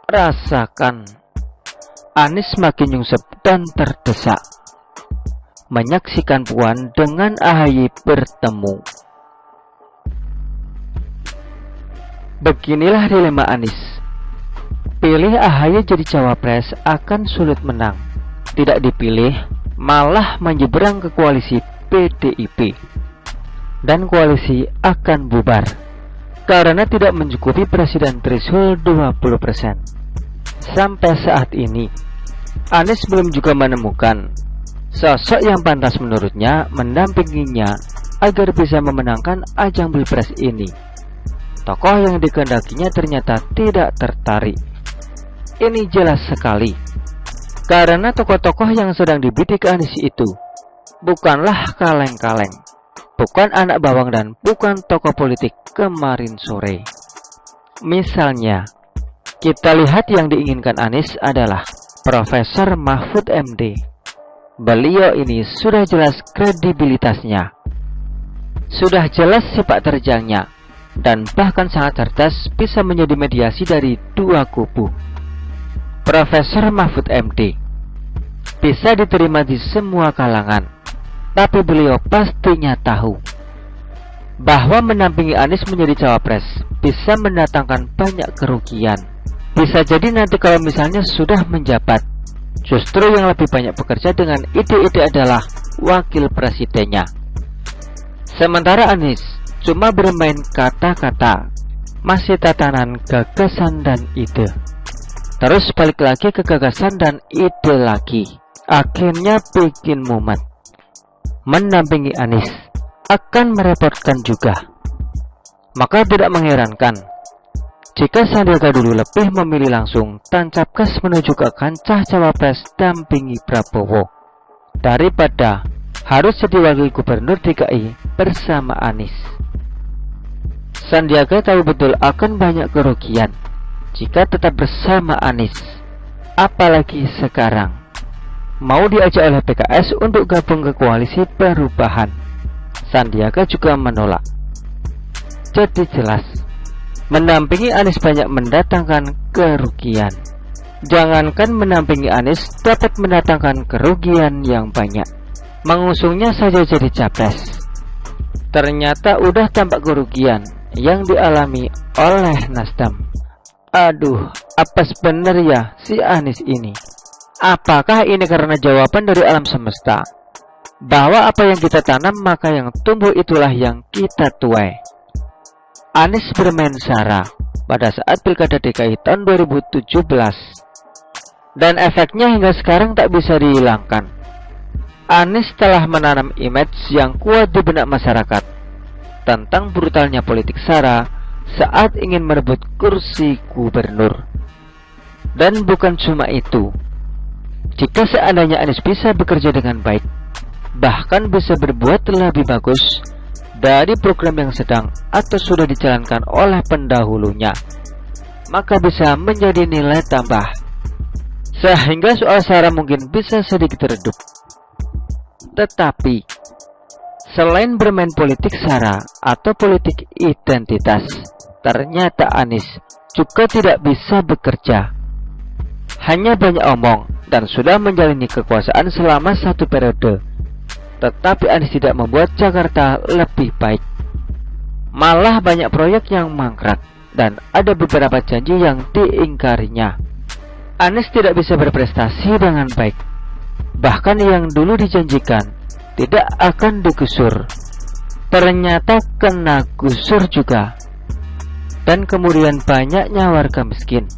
Rasakan, Anies makin nyungsep dan terdesak. Menyaksikan Puan dengan AHY bertemu. Beginilah dilema Anies. Pilih AHY jadi cawapres akan sulit menang. Tidak dipilih, malah menyeberang ke koalisi PDIP. Dan koalisi akan bubar karena tidak mencukupi presiden threshold 20%. Sampai saat ini, Anies belum juga menemukan sosok yang pantas menurutnya mendampinginya agar bisa memenangkan ajang pilpres ini. Tokoh yang dikehendakinya ternyata tidak tertarik. Ini jelas sekali, karena tokoh-tokoh yang sedang dibidik Anies itu bukanlah kaleng-kaleng, bukan anak bawang dan bukan tokoh politik kemarin sore. Misalnya, kita lihat yang diinginkan Anies adalah Profesor Mahfud MD. Beliau ini sudah jelas kredibilitasnya, sudah jelas sepak terjangnya, dan bahkan sangat cerdas bisa menjadi mediasi dari dua kubu. Profesor Mahfud MD bisa diterima di semua kalangan, tapi beliau pastinya tahu bahwa menampingi Anies menjadi cawapres bisa mendatangkan banyak kerugian. Bisa jadi nanti kalau misalnya sudah menjabat, justru yang lebih banyak bekerja dengan ide-ide adalah wakil presidennya. Sementara Anies cuma bermain kata-kata, masih tatanan gagasan dan ide. Terus balik lagi ke gagasan dan ide lagi. Akhirnya bikin mumet. Mendampingi Anies akan merepotkan juga. Maka tidak mengherankan jika Sandiaga dulu lebih memilih langsung tancap gas menuju ke kancah cawapres dampingi Prabowo daripada harus jadi wakil gubernur DKI bersama Anies. Sandiaga tahu betul akan banyak kerugian jika tetap bersama Anies. Apalagi sekarang mau diajak oleh PKS untuk gabung ke koalisi perubahan. Sandiaga juga menolak. Jadi jelas, mendampingi Anies banyak mendatangkan kerugian. Jangankan mendampingi Anies dapat mendatangkan kerugian yang banyak, mengusungnya saja jadi capres, ternyata udah tampak kerugian yang dialami oleh Nasdem. Aduh, apes bener ya si Anies ini. Apakah ini karena jawaban dari alam semesta bahwa apa yang kita tanam maka yang tumbuh itulah yang kita tuai? Anies bermain sara pada saat Pilkada DKI tahun 2017, dan efeknya hingga sekarang tak bisa dihilangkan. Anies telah menanam image yang kuat di benak masyarakat tentang brutalnya politik sara saat ingin merebut kursi gubernur. Dan bukan cuma itu, jika seandainya Anies bisa bekerja dengan baik, bahkan bisa berbuat lebih bagus dari program yang sedang atau sudah dijalankan oleh pendahulunya, maka bisa menjadi nilai tambah, sehingga soal sara mungkin bisa sedikit redup. Tetapi selain bermain politik sara atau politik identitas, ternyata Anies juga tidak bisa bekerja. Hanya banyak omong dan sudah menjalani kekuasaan selama 1 periode, tetapi Anies tidak membuat Jakarta lebih baik. Malah banyak proyek yang mangkrak dan ada beberapa janji yang diingkarinya. Anies tidak bisa berprestasi dengan baik. Bahkan yang dulu dijanjikan tidak akan digusur, ternyata kena gusur juga. Dan kemudian banyaknya warga miskin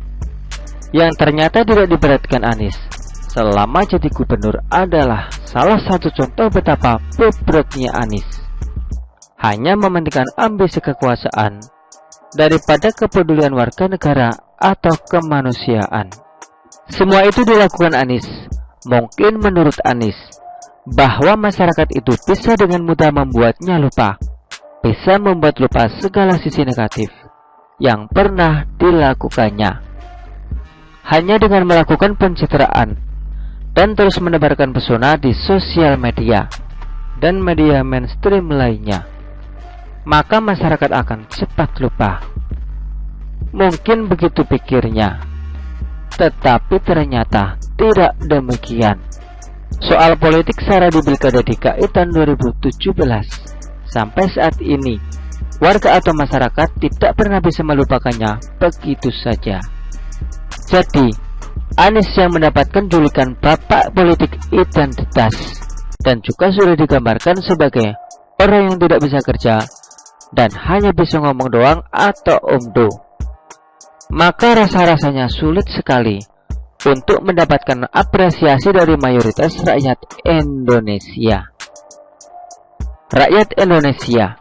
yang ternyata tidak diperhatikan Anies selama jadi gubernur adalah salah satu contoh betapa bobroknya Anies. Hanya mementingkan ambisi kekuasaan daripada kepedulian warga negara atau kemanusiaan. Semua itu dilakukan Anies. Mungkin menurut Anies bahwa masyarakat itu bisa dengan mudah membuatnya lupa, bisa membuat lupa segala sisi negatif yang pernah dilakukannya. Hanya dengan melakukan pencitraan dan terus menebarkan pesona di sosial media dan media mainstream lainnya, maka masyarakat akan cepat lupa. Mungkin begitu pikirnya, tetapi ternyata tidak demikian. Soal politik sara di Pilkada DKI tahun 2017 sampai saat ini, warga atau masyarakat tidak pernah bisa melupakannya begitu saja. Jadi, Anies yang mendapatkan julukan Bapak Politik Identitas dan juga sudah digambarkan sebagai orang yang tidak bisa kerja dan hanya bisa ngomong doang atau omdo, maka rasa-rasanya sulit sekali untuk mendapatkan apresiasi dari mayoritas rakyat Indonesia. Rakyat Indonesia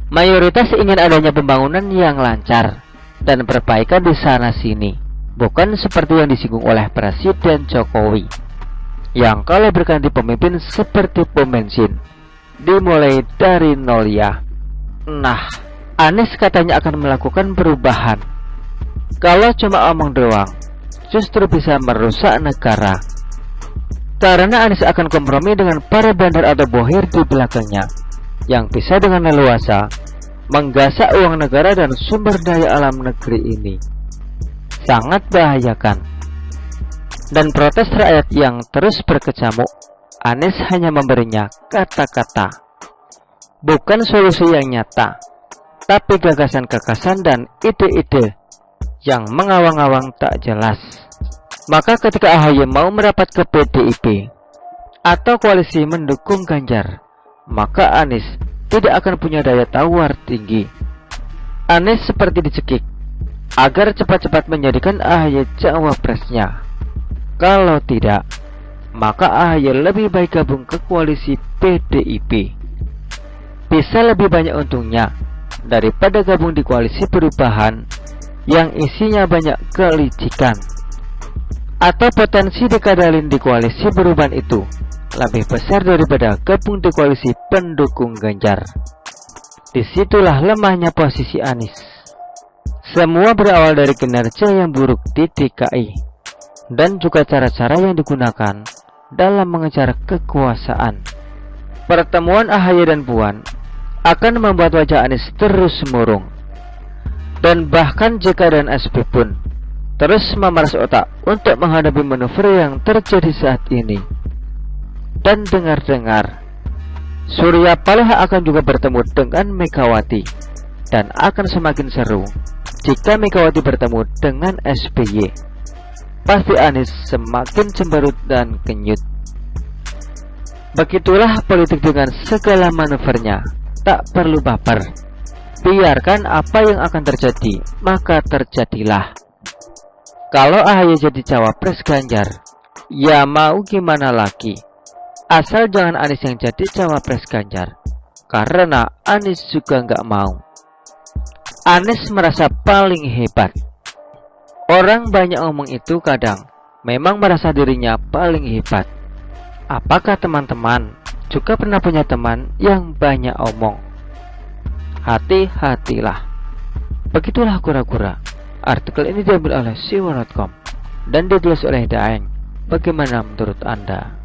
mayoritas ingin adanya pembangunan yang lancar dan perbaikan di sana-sini, bukan seperti yang disinggung oleh Presiden Jokowi, yang kalau berganti pemimpin seperti pom bensin, dimulai dari nol ya. Nah, Anies katanya akan melakukan perubahan. Kalau cuma omong doang, justru bisa merusak negara. Karena Anies akan kompromi dengan para bandar atau bohir di belakangnya, yang bisa dengan leluasa menggasak uang negara dan sumber daya alam negeri ini. Sangat bahayakan. Dan protes rakyat yang terus berkecamuk, Anies hanya memberinya kata-kata, bukan solusi yang nyata, tapi gagasan-gagasan dan ide-ide yang mengawang-awang tak jelas. Maka ketika AHY mau merapat ke PDIP atau koalisi mendukung Ganjar, maka Anies tidak akan punya daya tawar tinggi. Anies seperti dicekik agar cepat-cepat menjadikan AHY cawapresnya. Kalau tidak, maka AHY lebih baik gabung ke koalisi PDIP. Bisa lebih banyak untungnya daripada gabung di koalisi perubahan yang isinya banyak kelicikan. Atau potensi dikadalin di koalisi perubahan itu lebih besar daripada gabung di koalisi pendukung Ganjar. Disitulah lemahnya posisi Anies. Semua berawal dari kinerja yang buruk di DKI dan juga cara-cara yang digunakan dalam mengejar kekuasaan. Pertemuan AHY dan Puan akan membuat wajah Anies terus murung, dan bahkan JK dan SP pun terus memeras otak untuk menghadapi manuver yang terjadi saat ini. Dan dengar-dengar Surya Paloh akan juga bertemu dengan Megawati, dan akan semakin seru jika Megawati bertemu dengan SBY. Pasti Anies semakin cemberut dan kenyut. Begitulah politik dengan segala manuvernya. Tak perlu baper, biarkan apa yang akan terjadi, maka terjadilah. Kalau AHY jadi cawapres Ganjar, ya mau gimana lagi. Asal jangan Anies yang jadi cawapres Ganjar, karena Anies juga nggak mau. Anies merasa paling hebat. Orang banyak ngomong itu kadang memang merasa dirinya paling hebat. Apakah teman-teman juga pernah punya teman yang banyak omong? Hati-hatilah. Begitulah kura-kura. Artikel ini diambil oleh siwa.com dan ditulis oleh Daeng. Bagaimana menurut Anda?